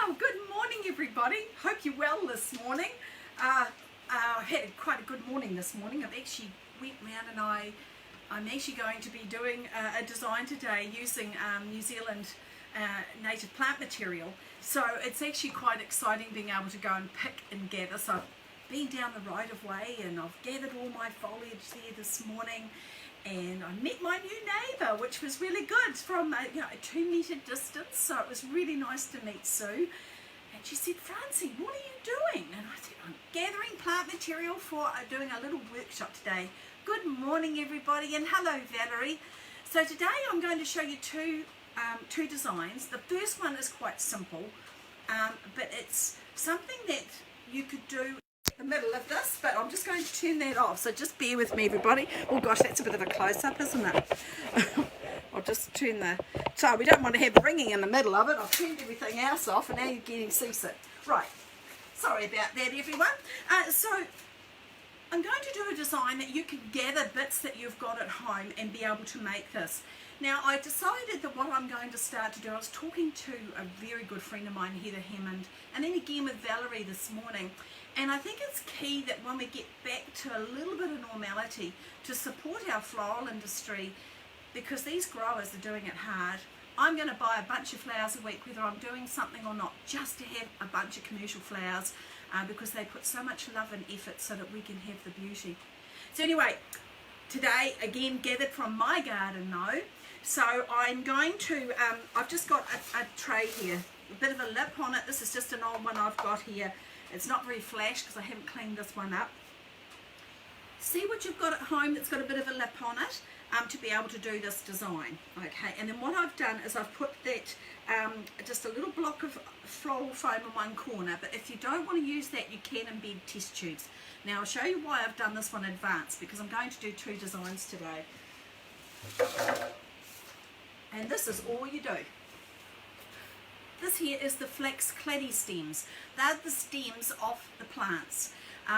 Well, good morning everybody. Hope you're well this morning. I had quite a good morning this morning. I've actually went round and I'm actually going to be doing a design today using New Zealand native plant material. So it's actually quite exciting being able to go and pick and gather. So I've been down the right of way and I've gathered all my foliage there this morning. And I met my new neighbour, which was really good, from a 2 metre distance. So it was really nice to meet Sue. And she said, "Francie, what are you doing?" And I said, "I'm gathering plant material for doing a little workshop today." Good morning, everybody, and hello, Valerie. So today I'm going to show you two designs. The first one is quite simple, but it's something that you could do the middle of this, but I'm just going to turn that off, so just bear with me everybody. Oh gosh, that's a bit of a close-up, isn't it? I'll just turn so we don't want to have ringing in the middle of it. I've turned everything else off and now you're getting seasick. Right, sorry about that everyone. So I'm going to do a design that you can gather bits that you've got at home and be able to make this. Now I decided that what I'm going to start to do, I was talking to a very good friend of mine, Heather Hammond, and then again with Valerie this morning, and I think it's key that when we get back to a little bit of normality to support our floral industry, because these growers are doing it hard. I'm going to buy a bunch of flowers a week whether I'm doing something or not, just to have a bunch of commercial flowers, because they put so much love and effort so that we can have the beauty. So anyway, today again gathered from my garden now. So I'm going to, I've just got a tray here, a bit of a lip on it. This is just an old one I've got here. It's not very flash because I haven't cleaned this one up. See what you've got at home that's got a bit of a lip on it, to be able to do this design. Okay, and then what I've done is I've put that, just a little block of floral foam in one corner, but if you don't want to use that, you can embed test tubes. Now I'll show you why I've done this one in advance, because I'm going to do two designs today. And this is all you do. This here is the flax claddy stems. They're the stems of the plants.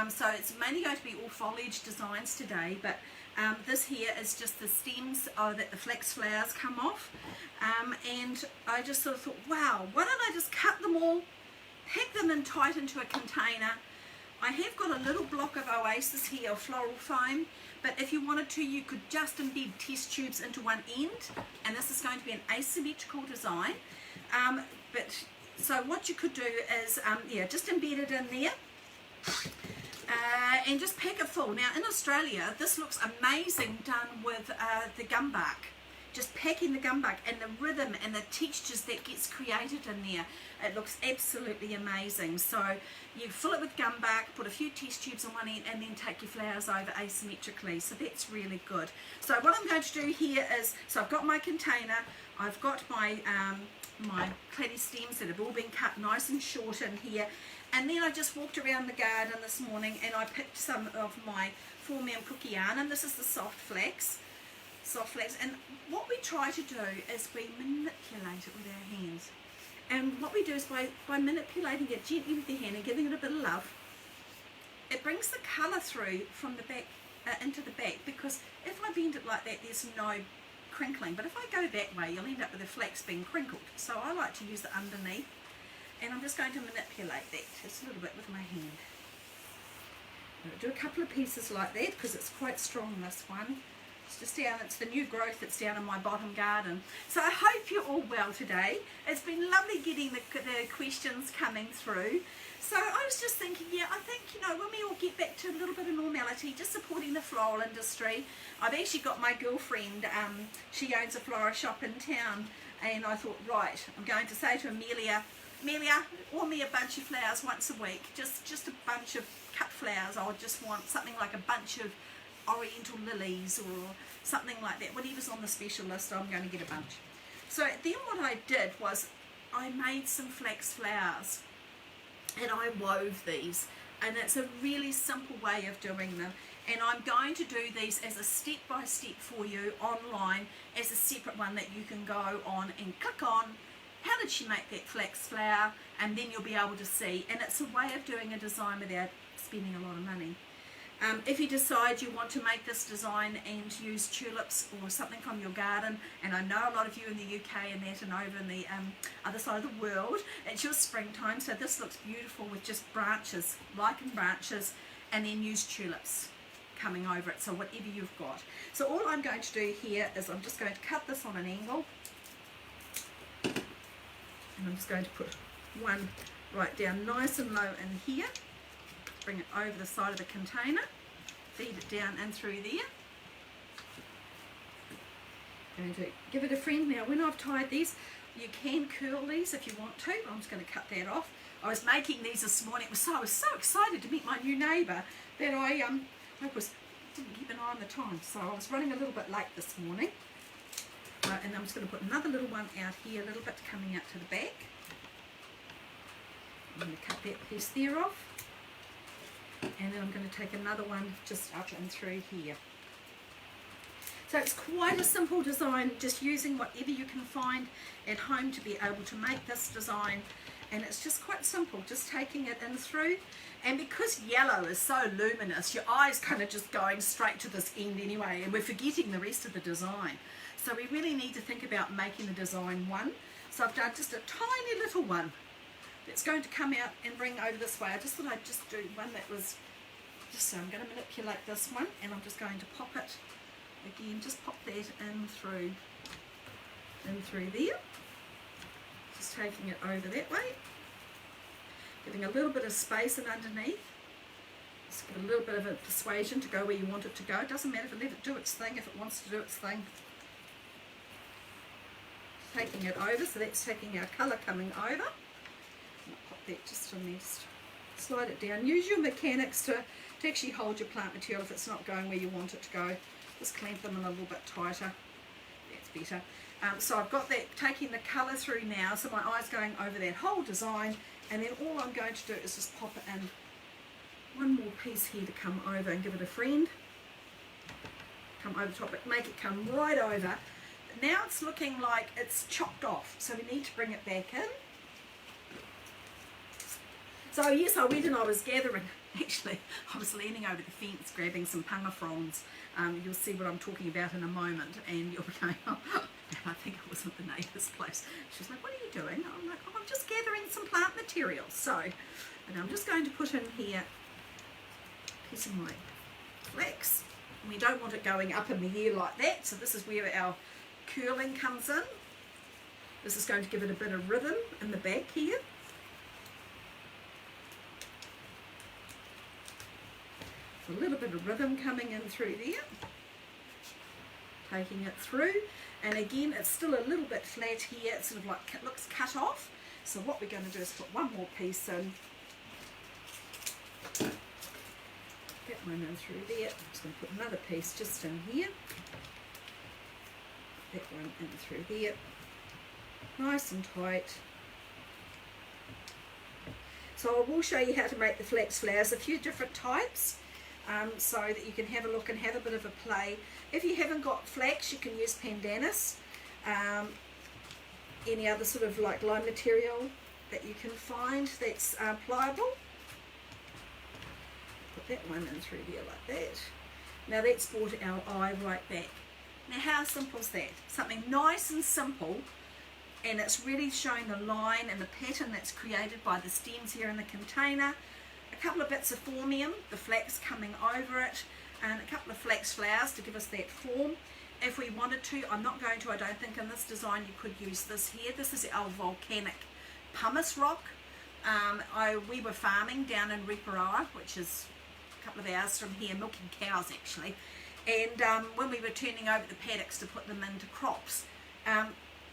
So it's mainly going to be all foliage designs today, but this here is just the stems that the flax flowers come off. And I just sort of thought, wow, why don't I just cut them all, pack them in tight into a container. I have got a little block of Oasis here, of floral foam, but if you wanted to, you could just embed test tubes into one end, and this is going to be an asymmetrical design. So what you could do is, just embed it in there, and just pack it full. Now in Australia, this looks amazing done with the gumbark. Just packing the gumbark and the rhythm and the textures that gets created in there. It looks absolutely amazing. So you fill it with gumbark, put a few test tubes on one end, and then take your flowers over asymmetrically. So that's really good. So what I'm going to do here is, so I've got my container, I've got my my claddy stems that have all been cut nice and short in here, and then I just walked around the garden this morning and I picked some of my 4mm cookie yarn, and this is the soft flax, and what we try to do is we manipulate it with our hands, and what we do is by manipulating it gently with your hand and giving it a bit of love, it brings the colour through from the back into the back, because if I bend it like that, there's no crinkling, but if I go that way, you'll end up with the flax being crinkled. So I like to use the underneath, and I'm just going to manipulate that just a little bit with my hand. I'll do a couple of pieces like that because it's quite strong, this one. It's just down, it's the new growth that's down in my bottom garden. So I hope you're all well today. It's been lovely getting the questions coming through. So I was just thinking, I think, when we all get back to a little bit of normality, just supporting the floral industry. I've actually got my girlfriend, she owns a floral shop in town, and I thought, right, I'm going to say to Amelia, order me a bunch of flowers once a week, just a bunch of cut flowers. I would just want something like a bunch of oriental lilies or something like that. Whatever's on the special list, I'm going to get a bunch. So then what I did was I made some flax flowers, and I wove these, and it's a really simple way of doing them, and I'm going to do these as a step-by-step for you online as a separate one that you can go on and click on how did she make that flax flower, and then you'll be able to see, and it's a way of doing a design without spending a lot of money. If you decide you want to make this design and use tulips or something from your garden, and I know a lot of you in the UK and that and over in the other side of the world, it's your springtime, so this looks beautiful with just branches, lichen branches, and then use tulips coming over it, so whatever you've got. So all I'm going to do here is I'm just going to cut this on an angle, and I'm just going to put one right down nice and low in here. Bring it over the side of the container, feed it down and through there. Going to give it a friend. Now when I've tied these, you can curl these if you want to. I'm just going to cut that off. I was making these this morning. I was so excited to meet my new neighbour that I didn't keep an eye on the time, so I was running a little bit late this morning. And I'm just going to put another little one out here, a little bit coming out to the back. I'm going to cut that piece there off. And then I'm going to take another one just up and through here. So it's quite a simple design, just using whatever you can find at home to be able to make this design. And it's just quite simple, just taking it in through. And because yellow is so luminous, your eye's kind of just going straight to this end anyway, and we're forgetting the rest of the design. So we really need to think about making the design one. So I've done just a tiny little one that's going to come out and bring over this way. I just thought I'd just do one that was just, so I'm going to manipulate this one, and I'm just going to pop it again, just pop that in through there, just taking it over that way, giving a little bit of space and underneath, just give a little bit of a persuasion to go where you want it to go. It doesn't matter if it let it do its thing, if it wants to do its thing. Taking it over, so that's taking our colour coming over. Pop that just in there, just slide it down. Use your mechanics to actually hold your plant material if it's not going where you want it to go. Just clamp them in a little bit tighter. That's better. So I've got that, taking the colour through now, so my eye's going over that whole design, and then all I'm going to do is just pop it in one more piece here to come over and give it a friend. Come over top, make it come right over. Now it's looking like it's chopped off, so we need to bring it back in. So yes, I went and I was gathering, actually, I was leaning over the fence grabbing some panga fronds. You'll see what I'm talking about in a moment, and you'll be going, oh, I think it wasn't the neighbour's place. She's like, what are you doing? I'm like, oh, I'm just gathering some plant material. So, and I'm just going to put in here a piece of my flax. And we don't want it going up in the air like that, so this is where our curling comes in. This is going to give it a bit of rhythm in the back here. A little bit of rhythm coming in through there, taking it through, and again it's still a little bit flat here, it sort of like looks cut off. So what we're going to do is put one more piece in, get one in through there. I'm just going to put another piece just in here, that one in through there, nice and tight. So I will show you how to make the flax flowers, a few different types. So that you can have a look and have a bit of a play. If you haven't got flax, you can use pandanus, any other sort of like lime material that you can find that's pliable. Put that one in through there like that. Now that's brought our eye right back. Now how simple is that? Something nice and simple, and it's really showing the line and the pattern that's created by the stems here in the container. A couple of bits of formium, the flax coming over it, and a couple of flax flowers to give us that form. If we wanted to, I'm not going to, I don't think in this design you could use this here. This is our volcanic pumice rock. We were farming down in Riparoa, which is a couple of hours from here, milking cows actually. And when we were turning over the paddocks to put them into crops,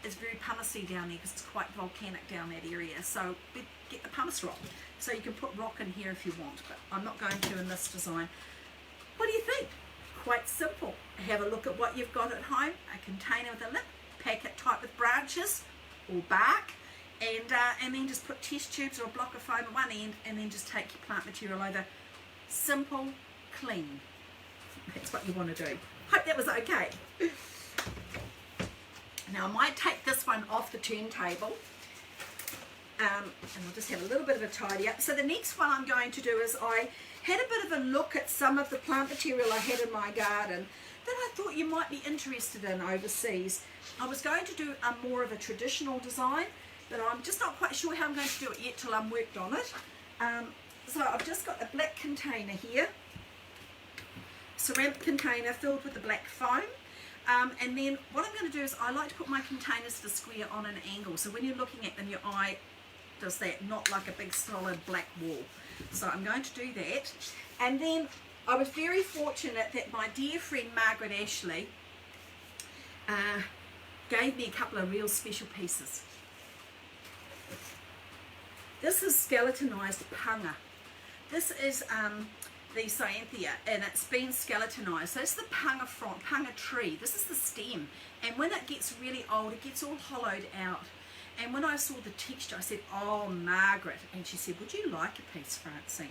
it's very pumicey down there because it's quite volcanic down that area. So we get the pumice rock. So you can put rock in here if you want, but I'm not going to in this design. What do you think? Quite simple. Have a look at what you've got at home. A container with a lip, pack it tight with branches or bark, and then just put test tubes or a block of foam at one end, and then just take your plant material over. Simple, clean. That's what you want to do. Hope that was okay. Now I might take this one off the turntable and I'll just have a little bit of a tidy up. So the next one I'm going to do is I had a bit of a look at some of the plant material I had in my garden that I thought you might be interested in overseas. I was going to do a more of a traditional design, but I'm just not quite sure how I'm going to do it yet till I'm worked on it. So I've just got a black container here, ceramic container filled with the black foam. And then what I'm going to do is I like to put my containers to square on an angle, so when you're looking at them your eye does that, not like a big solid black wall. So I'm going to do that. And then I was very fortunate that my dear friend Margaret Ashley gave me a couple of real special pieces. This is skeletonized panga. This is the cyanthea, and it's been skeletonized. So it's the panga tree. This is the stem, and when it gets really old it gets all hollowed out. And when I saw the texture I said, oh Margaret, and she said, would you like a piece, Francine?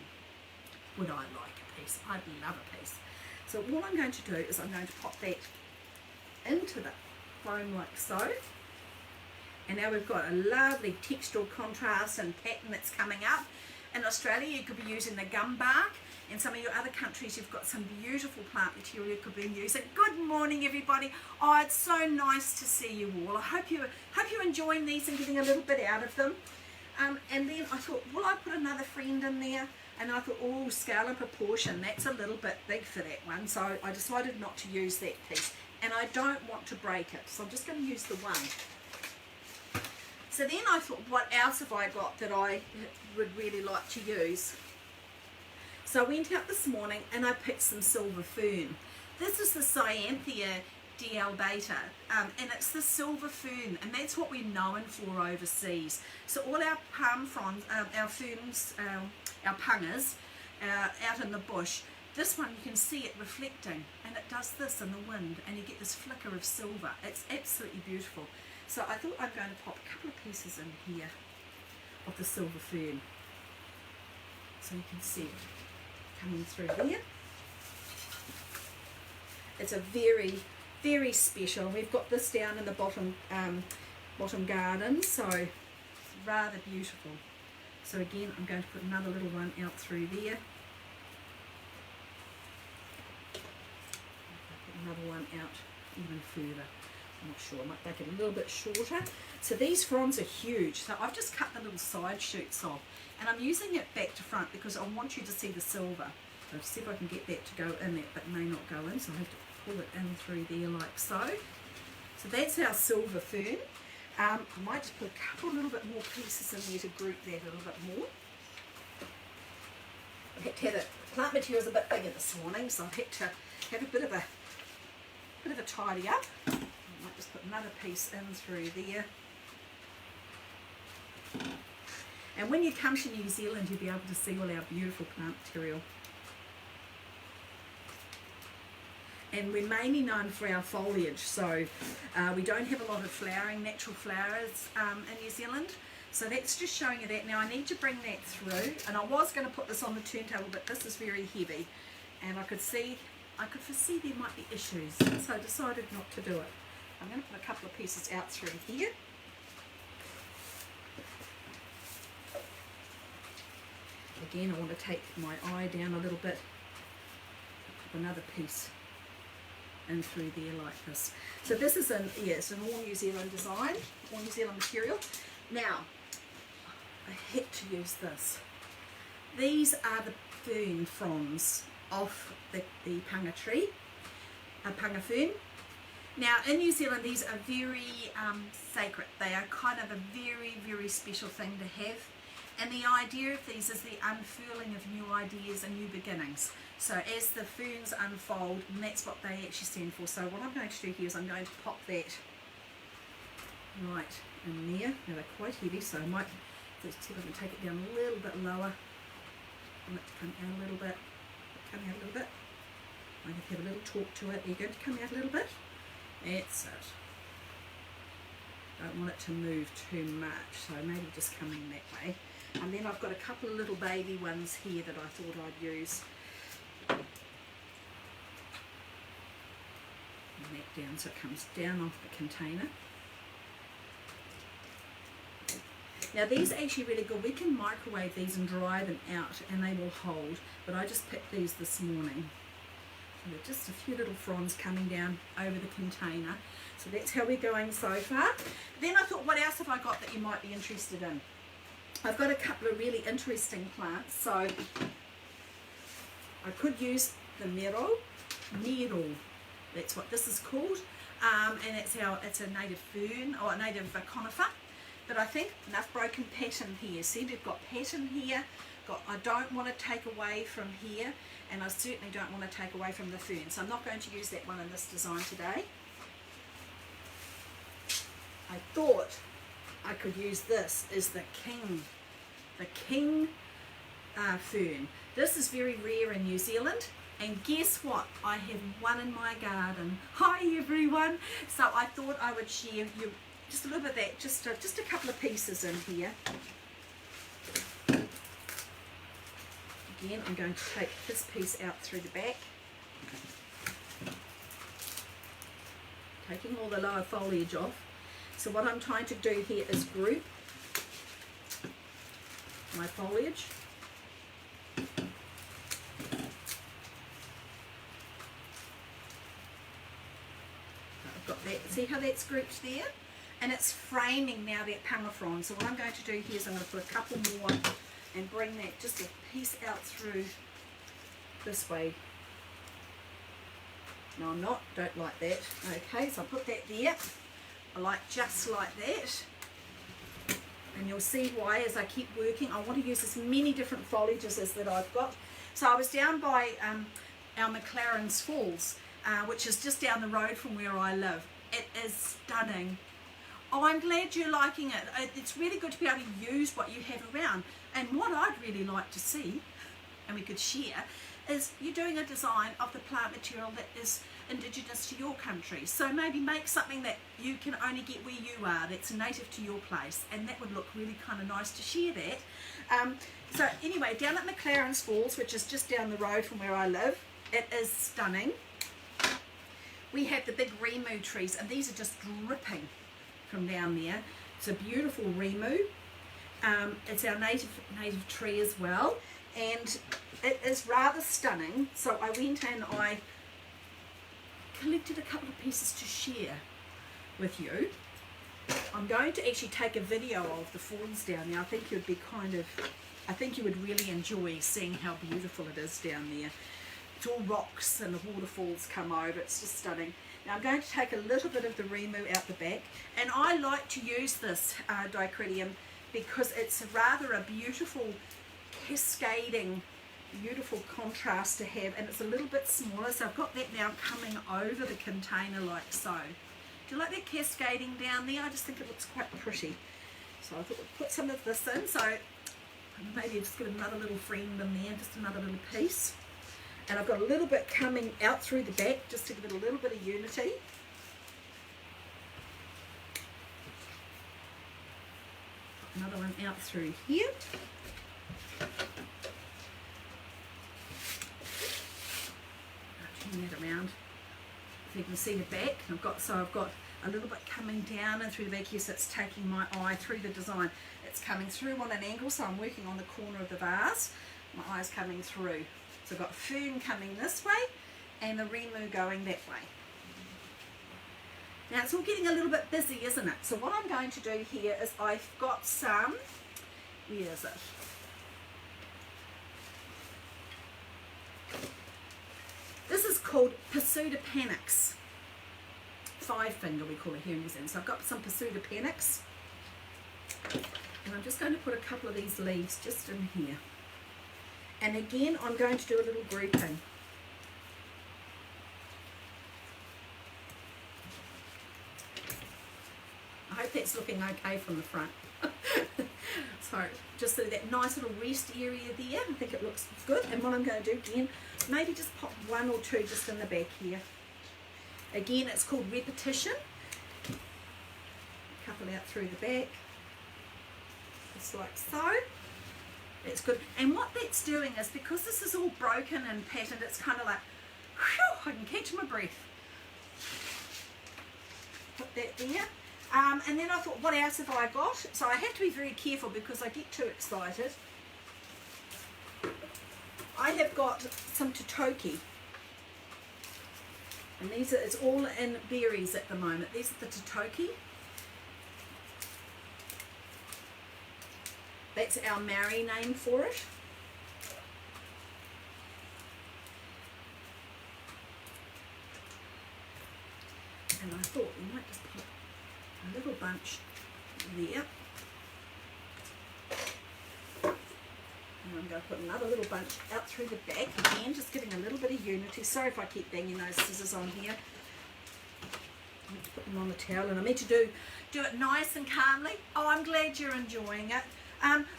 Would I like a piece? I'd love a piece. So what I'm going to do is I'm going to pop that into the foam like so. And now we've got a lovely textural contrast and pattern that's coming up. In Australia you could be using the gum bark. In some of your other countries you've got some beautiful plant material you could be using. Good morning everybody. Oh, it's so nice to see you all. I hope you're enjoying these and getting a little bit out of them. And then I thought, will I put another friend in there? And I thought, oh, scale and proportion, that's a little bit big for that one. So I decided not to use that piece. And I don't want to break it, so I'm just going to use the one. So then I thought, what else have I got that I would really like to use? So I went out this morning and I picked some silver fern. This is the Cyanthea DL Beta, and it's the silver fern, and that's what we're known for overseas. So all our palm fronds, our ferns, our pungas out in the bush, this one you can see it reflecting, and it does this in the wind, and you get this flicker of silver. It's absolutely beautiful. So I thought I'm going to pop a couple of pieces in here of the silver fern, so you can see it coming through there. It's a very, very special. We've got this down in the bottom garden, so it's rather beautiful. So again, I'm going to put another little one out through there. Put another one out even further. I'm not sure, I might make it a little bit shorter. So these fronds are huge. So I've just cut the little side shoots off, and I'm using it back to front because I want you to see the silver. So see if I can get that to go in there, but it may not go in, so I have to pull it in through there like so. So that's our silver fern. I might just put a couple little bit more pieces in there to group that a little bit more. I had to have the plant material's a bit bigger this morning, so I've had to have a bit of a tidy up. I might just put another piece in through there. And when you come to New Zealand, you'll be able to see all our beautiful plant material. And we're mainly known for our foliage, so we don't have a lot of flowering, natural flowers in New Zealand. So that's just showing you that. Now I need to bring that through, and I was going to put this on the turntable, but this is very heavy, and I could foresee there might be issues, so I decided not to do it. I'm going to put a couple of pieces out through here. Again, I want to take my eye down a little bit, put another piece in through there like this. So this is it's an all New Zealand design, all New Zealand material. Now, I had to use this. These are the fern fronds off the panga tree, a panga fern. Now in New Zealand these are very sacred. They are kind of a very, very special thing to have. And the idea of these is the unfurling of new ideas and new beginnings. So as the ferns unfold, and that's what they actually stand for. So what I'm going to do here is I'm going to pop that right in there. Now they're quite heavy, so I might just see if I can take it down a little bit lower. I want it to come out a little bit. Come out a little bit. I have a little torque to it. Are you going to come out a little bit? That's it. Don't want it to move too much, so maybe just come in that way. And then I've got a couple of little baby ones here that I thought I'd use. And that down so it comes down off the container. Now these are actually really good. We can microwave these and dry them out and they will hold, but I just picked these this morning. So they're just a few little fronds coming down over the container. So that's how we're going so far. Then I thought, what else have I got that you might be interested in? I've got a couple of really interesting plants. So I could use the miro, that's what this is called. And it's a native fern or a native conifer. But I think enough broken pattern here. See, we've got pattern here. I don't want to take away from here, and I certainly don't want to take away from the fern. So I'm not going to use that one in this design today. I thought I could use this as the king fern. This is very rare in New Zealand. And guess what? I have one in my garden. Hi everyone. So I thought I would share you just a little bit of that, just a couple of pieces in here. Again, I'm going to take this piece out through the back. Taking all the lower foliage off. So what I'm trying to do here is group my foliage. That. See how that's grouped there? And it's framing now that pangafron. So what I'm going to do here is I'm going to put a couple more and bring that just a piece out through this way. No, I'm not. Don't like that. Okay, so I'll put that there. I like just like that. And you'll see why as I keep working. I want to use as many different foliages as that I've got. So I was down by our McLaren's Falls, which is just down the road from where I live. It is stunning. Oh, I'm glad you're liking it. It's really good to be able to use what you have around. And what I'd really like to see, and we could share, is you doing a design of the plant material that is indigenous to your country. So maybe make something that you can only get where you are, that's native to your place, and that would look really kind of nice to share that. So anyway, down at McLaren's Falls, which is just down the road from where I live, it is stunning. We have the big remu trees, and these are just dripping from down there. It's a beautiful remu. It's our native tree as well, and it is rather stunning. So I went and I collected a couple of pieces to share with you. I'm going to actually take a video of the falls down there. I think you would really enjoy seeing how beautiful it is down there. It's all rocks and the waterfalls come over. It's just stunning. Now I'm going to take a little bit of the remu out the back, and I like to use this dicretium because it's rather a beautiful cascading, beautiful contrast to have, and it's a little bit smaller. So I've got that now coming over the container like so. Do you like that cascading down there? I just think it looks quite pretty. So I thought we'd put some of this in. So maybe just give another little friend in there, just another little piece. And I've got a little bit coming out through the back just to give it a little bit of unity. Another one out through here. I'll turn that around so you can see the back. I've got a little bit coming down and through the back here, so it's taking my eye through the design. It's coming through on an angle, so I'm working on the corner of the vase. My eye's coming through. So I've got fern coming this way and the remu going that way. Now it's all getting a little bit busy, isn't it? So what I'm going to do here is I've got some, where is it? This is called Pseudopanax. 5-finger we call it here in New Zealand. So I've got some Pseudopanax. And I'm just going to put a couple of these leaves just in here. And again, I'm going to do a little grouping. I hope that's looking okay from the front. So just so that nice little rest area there, I think it looks good. And what I'm going to do again, maybe just pop one or two just in the back here. Again, it's called repetition. A couple out through the back, just like so. That's good. And what that's doing is, because this is all broken and patterned, it's kind of like, whew, I can catch my breath. Put that there. And then I thought, what else have I got? So I have to be very careful because I get too excited. I have got some totoki. And it's all in berries at the moment. These are the totoki. That's our Maori name for it. And I thought we might just put a little bunch there. And I'm going to put another little bunch out through the back again, just giving a little bit of unity. Sorry if I keep banging those scissors on here. I need to put them on the towel, and I meant to do it nice and calmly. Oh, I'm glad you're enjoying it.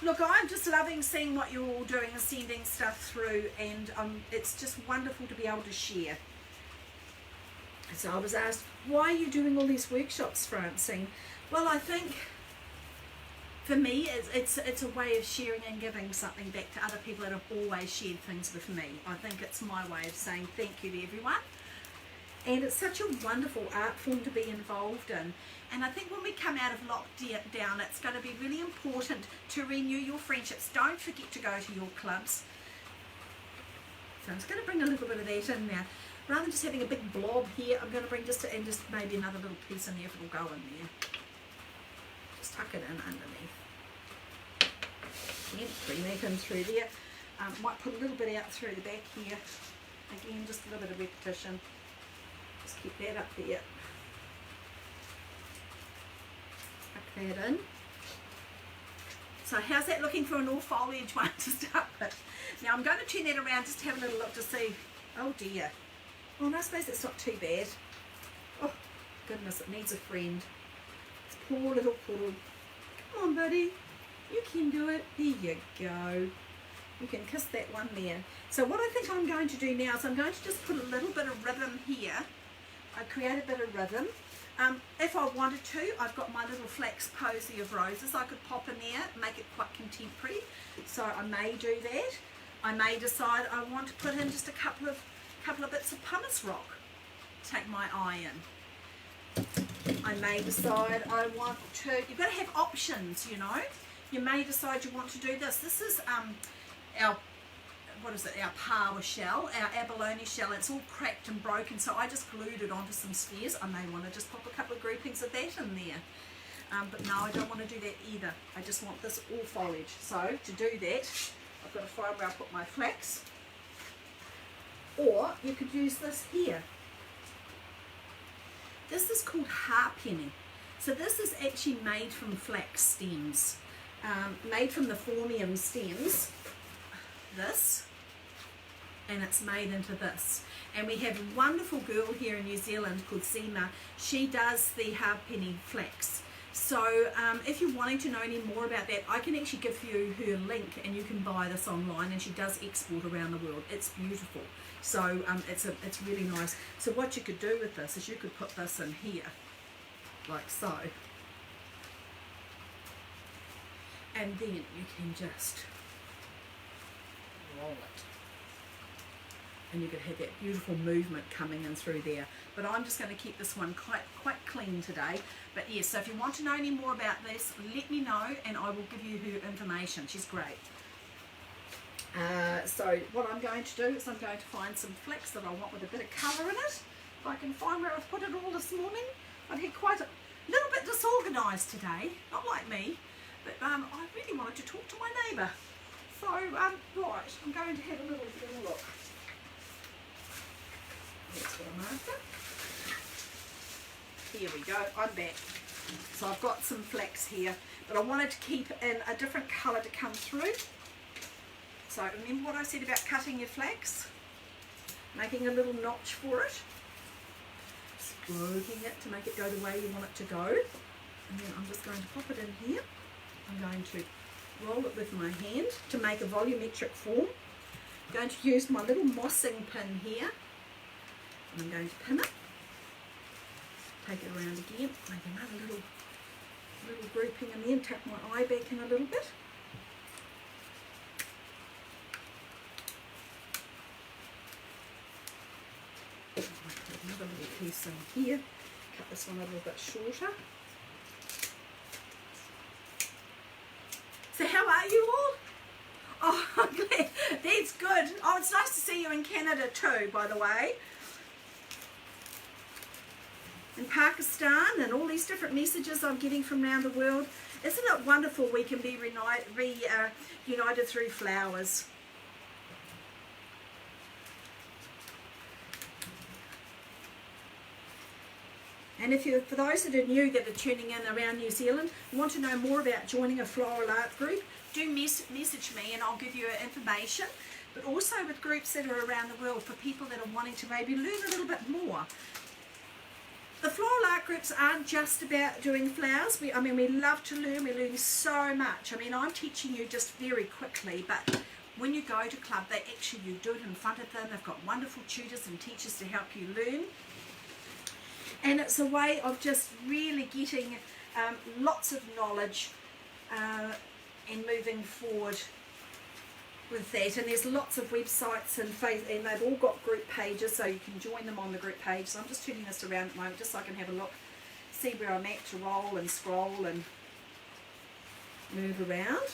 Look, I'm just loving seeing what you're all doing and sending stuff through, and it's just wonderful to be able to share. So I was asked, why are you doing all these workshops, Francine? Well, I think for me, it's a way of sharing and giving something back to other people that have always shared things with me. I think it's my way of saying thank you to everyone. And it's such a wonderful art form to be involved in. And I think when we come out of lockdown, it's going to be really important to renew your friendships. Don't forget to go to your clubs. So I'm just going to bring a little bit of that in now. Rather than just having a big blob here, I'm going to bring just maybe another little piece in there if it'll go in there. Just tuck it in underneath. Yeah, bring that in through there. Might put a little bit out through the back here. Again, just a little bit of repetition. Just keep that up there. Tuck that in. So how's that looking for an all foliage one to start with? Now I'm going to turn that around just to have a little look to see. Oh dear. Oh, no, I suppose it's not too bad. Oh, goodness, it needs a friend. It's poor little poodle. Come on, buddy. You can do it. There you go. You can kiss that one there. So what I think I'm going to do now is I'm going to just put a little bit of rhythm here. I create a bit of rhythm. If I wanted to, I've got my little flax posy of roses I could pop in there, make it quite contemporary. So I may do that. I may decide I want to put in just a couple of bits of pumice rock, take my eye in. I may decide I want to, you've got to have options, you know. You may decide you want to do this. This is our, what is it, our pawa shell, our abalone shell. It's all cracked and broken, so I just glued it onto some spheres. I may want to just pop a couple of groupings of that in there. But no, I don't want to do that either. I just want this all foliage. So to do that, I've got to find where I put my flax. Or you could use this here. This is called harpenny. So this is actually made from flax stems, made from the phormium stems, this, and it's made into this. And we have a wonderful girl here in New Zealand called Seema. She does the harpenny flax. So if you're wanting to know any more about that, I can actually give you her link and you can buy this online, and she does export around the world. It's beautiful. So it's really nice. So what you could do with this is you could put this in here, like so. And then you can just roll it. And you could have that beautiful movement coming in through there. But I'm just going to keep this one quite clean today. But yes, so if you want to know any more about this, let me know and I will give you her information. She's great. So what I'm going to do is I'm going to find some flax that I want with a bit of colour in it. If I can find where I've put it all this morning. I've had quite a little bit disorganised today, not like me, but I really wanted to talk to my neighbour. So, right, I'm going to have a little look. That's what I'm after. Here we go, I'm back. So I've got some flax here, but I wanted to keep in a different colour to come through. So remember what I said about cutting your flax? Making a little notch for it. Stroking it to make it go the way you want it to go. And then I'm just going to pop it in here. I'm going to roll it with my hand to make a volumetric form. I'm going to use my little mossing pin here. And I'm going to pin it. Take it around again. Make another little grouping in there and tuck my eye back in a little bit. Put another little piece in here. Cut this one a little bit shorter. it's good. Oh, it's nice to see you in Canada too, by the way. In Pakistan, and all these different messages I'm getting from around the world. Isn't it wonderful we can be united through flowers? And for those that are new, that are tuning in around New Zealand, want to know more about joining a floral art group, do message me and I'll give you information. But also with groups that are around the world for people that are wanting to maybe learn a little bit more. The floral art groups aren't just about doing flowers. We love to learn. We learn so much. I mean, I'm teaching you just very quickly, but when you go to club, you do it in front of them. They've got wonderful tutors and teachers to help you learn. And it's a way of just really getting lots of knowledge and moving forward with that. And there's lots of websites and they've all got group pages, so you can join them on the group page. So I'm just turning this around at the moment just so I can have a look, see where I'm at to roll and scroll and move around.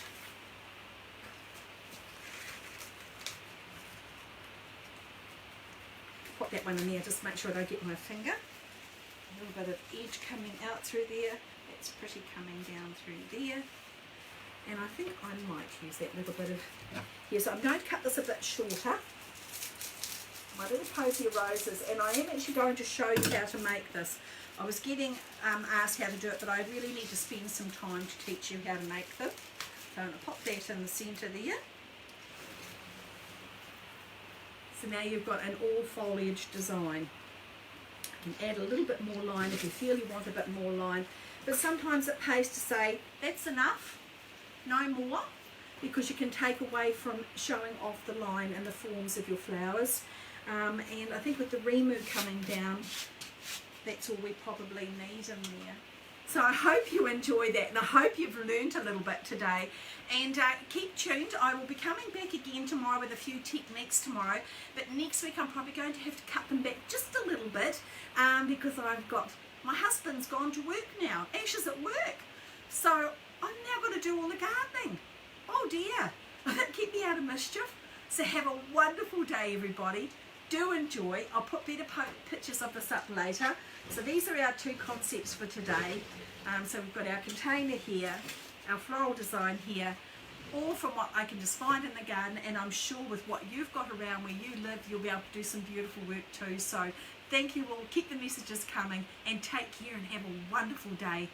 Pop that one in there, just make sure I don't get my finger. A little bit of edge coming out through there. That's pretty coming down through there. And I think I might use that little bit of here. So I'm going to cut this a bit shorter. My little posy of roses, and I am actually going to show you how to make this. I was getting asked how to do it, but I really need to spend some time to teach you how to make them. So I'm going to pop that in the centre there. So now you've got an all foliage design. You can add a little bit more line if you feel you want a bit more line, but sometimes it pays to say that's enough, no more, because you can take away from showing off the line and the forms of your flowers. And I think with the remove coming down, that's all we probably need in there. So I hope you enjoy that, and I hope you've learned a little bit today. And keep tuned. I will be coming back again tomorrow with a few techniques tomorrow. But next week I'm probably going to have to cut them back just a little bit because my husband's gone to work now. Ash is at work. So I'm now going to do all the gardening. Oh dear. Keep me out of mischief. So have a wonderful day, everybody. Do enjoy. I'll put better pictures of this up later. So these are our two concepts for today. So we've got our container here, our floral design here, all from what I can just find in the garden, and I'm sure with what you've got around where you live, you'll be able to do some beautiful work too. So thank you all. Keep the messages coming and take care and have a wonderful day.